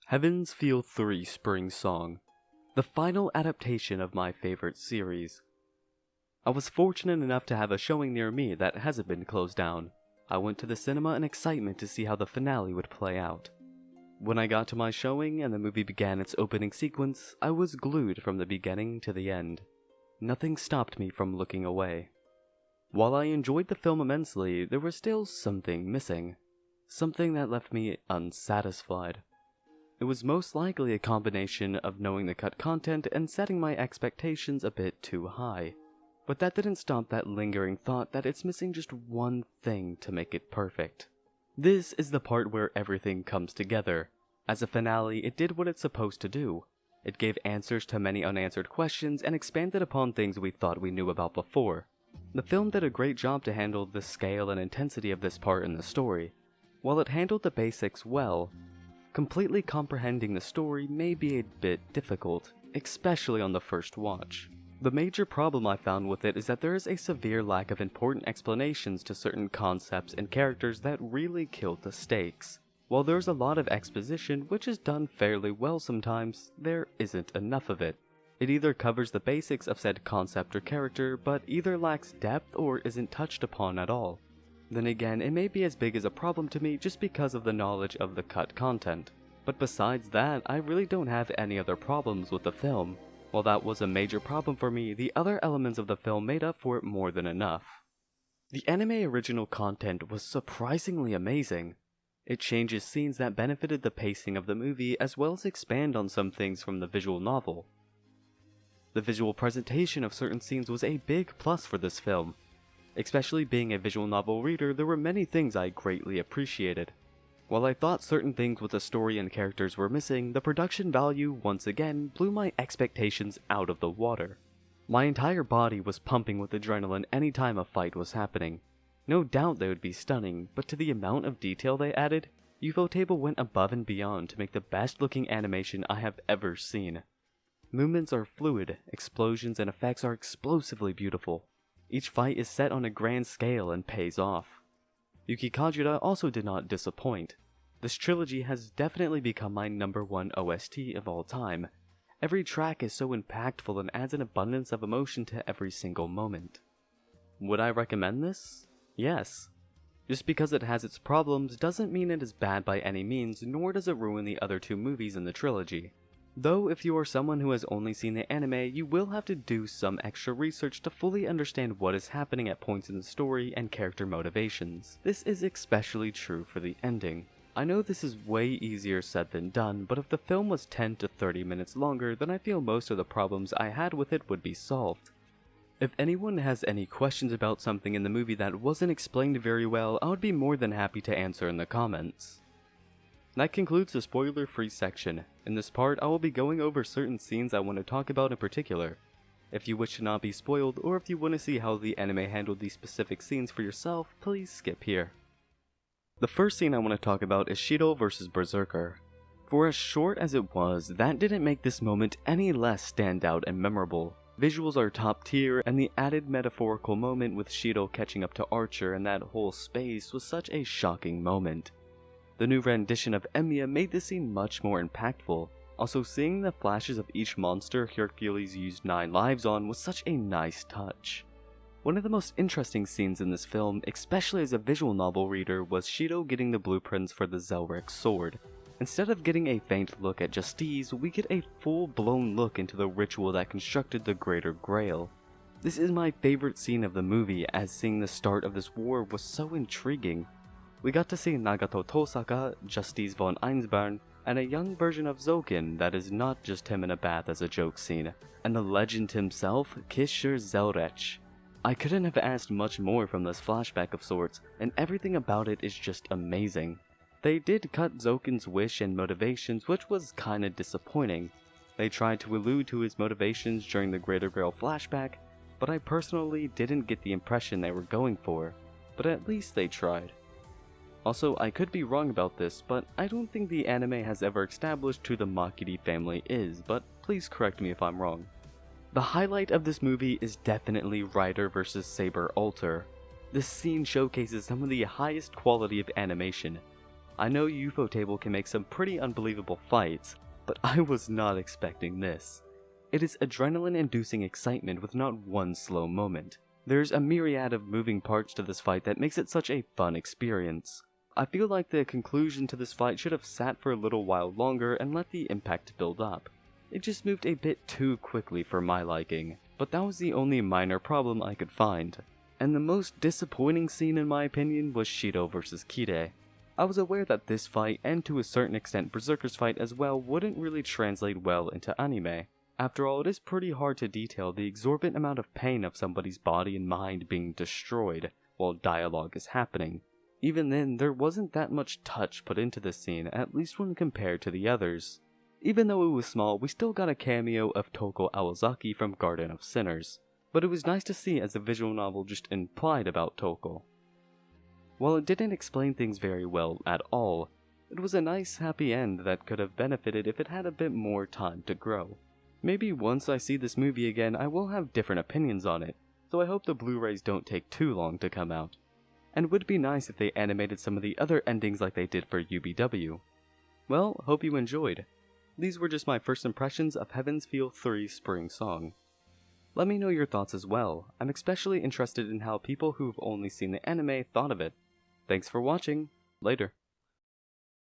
Heaven's Feel 3 Spring Song, the final adaptation of my favorite series. I was fortunate enough to have a showing near me that hasn't been closed down. I went to the cinema in excitement to see how the finale would play out. When I got to my showing and the movie began its opening sequence, I was glued from the beginning to the end. Nothing stopped me from looking away. While I enjoyed the film immensely, there was still something missing. Something that left me unsatisfied. It was most likely a combination of knowing the cut content and setting my expectations a bit too high. But that didn't stop that lingering thought that it's missing just one thing to make it perfect. This is the part where everything comes together. As a finale, it did what it's supposed to do. It gave answers to many unanswered questions and expanded upon things we thought we knew about before. The film did a great job to handle the scale and intensity of this part in the story. While it handled the basics well, completely comprehending the story may be a bit difficult, especially on the first watch. The major problem I found with it is that there is a severe lack of important explanations to certain concepts and characters that really killed the stakes. While there's a lot of exposition, which is done fairly well sometimes, there isn't enough of it. It either covers the basics of said concept or character, but either lacks depth or isn't touched upon at all. Then again, it may be as big as a problem to me just because of the knowledge of the cut content. But besides that, I really don't have any other problems with the film. While that was a major problem for me, the other elements of the film made up for it more than enough. The anime original content was surprisingly amazing. It changes scenes that benefited the pacing of the movie as well as expand on some things from the visual novel. The visual presentation of certain scenes was a big plus for this film. Especially being a visual novel reader, there were many things I greatly appreciated. While I thought certain things with the story and characters were missing, the production value once again blew my expectations out of the water. My entire body was pumping with adrenaline any time a fight was happening. No doubt they would be stunning, but to the amount of detail they added, Ufotable went above and beyond to make the best looking animation I have ever seen. Movements are fluid, explosions and effects are explosively beautiful. Each fight is set on a grand scale and pays off. Yuki Kajira also did not disappoint. This trilogy has definitely become my #1 OST of all time. Every track is so impactful and adds an abundance of emotion to every single moment. Would I recommend this? Yes. Just because it has its problems doesn't mean it is bad by any means, nor does it ruin the other two movies in the trilogy. Though if you are someone who has only seen the anime, you will have to do some extra research to fully understand what is happening at points in the story and character motivations. This is especially true for the ending. I know this is way easier said than done, but if the film was 10 to 30 minutes longer, then I feel most of the problems I had with it would be solved. If anyone has any questions about something in the movie that wasn't explained very well, I would be more than happy to answer in the comments. That concludes the spoiler-free section. In this part, I will be going over certain scenes I want to talk about in particular. If you wish to not be spoiled, or if you want to see how the anime handled these specific scenes for yourself, please skip here. The first scene I want to talk about is Shido vs Berserker. For as short as it was, that didn't make this moment any less standout and memorable. Visuals are top tier, and the added metaphorical moment with Shido catching up to Archer and that whole space was such a shocking moment. The new rendition of Emiya made this scene much more impactful. Also, seeing the flashes of each monster Hercules used 9 lives on was such a nice touch. One of the most interesting scenes in this film, especially as a visual novel reader, was Shido getting the blueprints for the Zelrex sword. Instead of getting a faint look at Justice, we get a full-blown look into the ritual that constructed the Greater Grail. This is my favorite scene of the movie, as seeing the start of this war was so intriguing. We got to see Nagato Tosaka, Justice von Einsborn, and a young version of Zoken that is not just him in a bath as a joke scene, and the legend himself, Kishir Zelrex. I couldn't have asked much more from this flashback of sorts, and everything about it is just amazing. They did cut Zoken's wish and motivations, which was kinda disappointing. They tried to allude to his motivations during the Greater Grail flashback, but I personally didn't get the impression they were going for, but at least they tried. Also, I could be wrong about this, but I don't think the anime has ever established who the Makiri family is, but please correct me if I'm wrong. The highlight of this movie is definitely Rider vs Saber Alter. This scene showcases some of the highest quality of animation. I know Ufotable can make some pretty unbelievable fights, but I was not expecting this. It is adrenaline-inducing excitement with not one slow moment. There's a myriad of moving parts to this fight that makes it such a fun experience. I feel like the conclusion to this fight should have sat for a little while longer and let the impact build up. It just moved a bit too quickly for my liking, but that was the only minor problem I could find. And the most disappointing scene in my opinion was Shido vs Kide. I was aware that this fight, and to a certain extent Berserker's fight as well, wouldn't really translate well into anime. After all, it is pretty hard to detail the exorbitant amount of pain of somebody's body and mind being destroyed while dialogue is happening. Even then, there wasn't that much touch put into this scene, at least when compared to the others. Even though it was small, we still got a cameo of Toko Awazaki from Garden of Sinners, but it was nice to see as the visual novel just implied about Toko. While it didn't explain things very well at all, it was a nice happy end that could have benefited if it had a bit more time to grow. Maybe once I see this movie again I will have different opinions on it, so I hope the Blu-rays don't take too long to come out. And it would be nice if they animated some of the other endings like they did for UBW. Well, hope you enjoyed. These were just my first impressions of Heaven's Feel 3 Spring Song. Let me know your thoughts as well. I'm especially interested in how people who've only seen the anime thought of it. Thanks for watching. Later.